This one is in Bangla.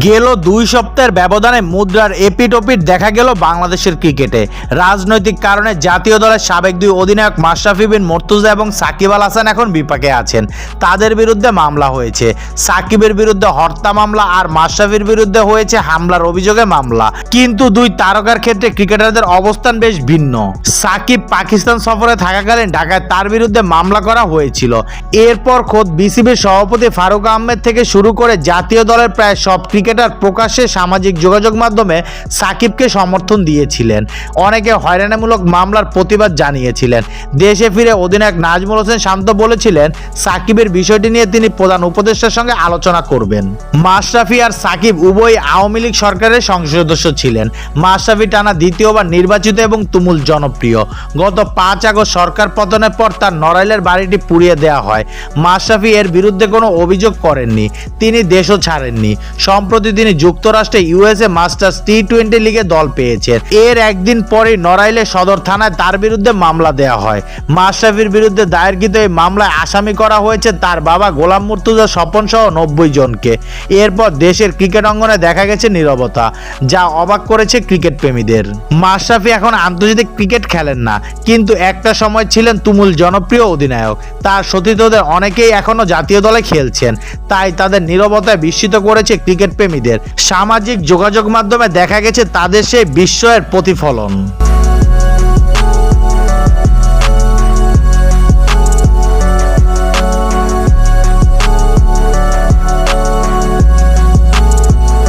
গেল 2 সপ্তাহের ব্যবধানে মুদ্রার এপিট-ওপিট দেখা গেল বাংলাদেশের ক্রিকেটে। রাজনৈতিক কারণে জাতীয় দলের সাবেক 2 অধিনায়ক মাশরাফি বিন মুর্তজা এবং সাকিব আল হাসান এখন বিপাকে আছেন। তাদের বিরুদ্ধে মামলা হয়েছে। সাকিবের বিরুদ্ধে হত্যা মামলা আর মাশরাফির বিরুদ্ধে হয়েছে হামলার অভিযোগে মামলা। কিন্তু 2 তারকার ক্ষেত্রে ক্রিকেটারদের অবস্থান বেশ ভিন্ন। সাকিব পাকিস্তান সফরে থাকাকালীন ঢাকায় তার বিরুদ্ধে মামলা করা হয়েছিল। এরপর খোদ বিসিবির সভাপতি ফারুক আহমেদ থেকে শুরু করে জাতীয় দলের প্রায় সব ক্রিকেটার প্রকাশ্যে সামাজিক যোগাযোগ মাধ্যমে সাকিবকে সমর্থন দিয়েছিলেন। অনেকে হয়রানিমূলক মামলার প্রতিবাদ জানিয়েছিলেন। দেশে ফিরে অধিনায়ক নাজমুল হোসেন শান্ত বলেছিলেন সাকিবের বিষয়টি নিয়ে তিনি প্রধান উপদেষ্টার সঙ্গে আলোচনা করবেন। মাশরাফি আর সাকিব উভয় আওয়ামী লীগ সরকারের সংসদ সদস্য ছিলেন। মাশরাফি টানা দ্বিতীয়বার নির্বাচিত এবং তুমুল জনপ্রিয়। গত 5 আগস্ট সরকার পতনের পর তার নড়াইলের বাড়িটি পুড়িয়ে দেওয়া হয়। মাশরাফি এর বিরুদ্ধে কোনো অভিযোগ করেননি, তিনি দেশও ছাড়েননি। সম্প্রতি তিনি যুক্তরাষ্ট্রে ইউএসএ মাস্টার্স টি-20 লিগে দল পেয়েছেন। এর একদিন পরেই নড়াইলে সদর থানায় তার বিরুদ্ধে মামলা দেওয়া হয়। মাশরাফির বিরুদ্ধে দায়েরকৃত এই মামলায় আসামি করা হয়েছে তার বাবা গোলাম মুর্তজা স্বপন সহ 90 জনকে। এরপর দেশের ক্রিকেট অঙ্গনে দেখা গেছে নীরবতা, যা অবাক করেছে ক্রিকেট প্রেমীদের। মাশরাফি এখন আন্তর্জাতিক ক্রিকেট খেলেন না, কিন্তু একটা সময় ছিলেন তুমুল জনপ্রিয় অধিনায়ক। তার সতীর্থদের অনেকেই এখনো জাতীয় দলে খেলছেন, তাই তাদের নীরবতায় বিস্মিত করেছে ক্রিকেট প্রেমীদের। সামাজিক যোগাযোগ মাধ্যমে দেখা গেছে তাদের সেই বিস্ময়ের প্রতিফলন।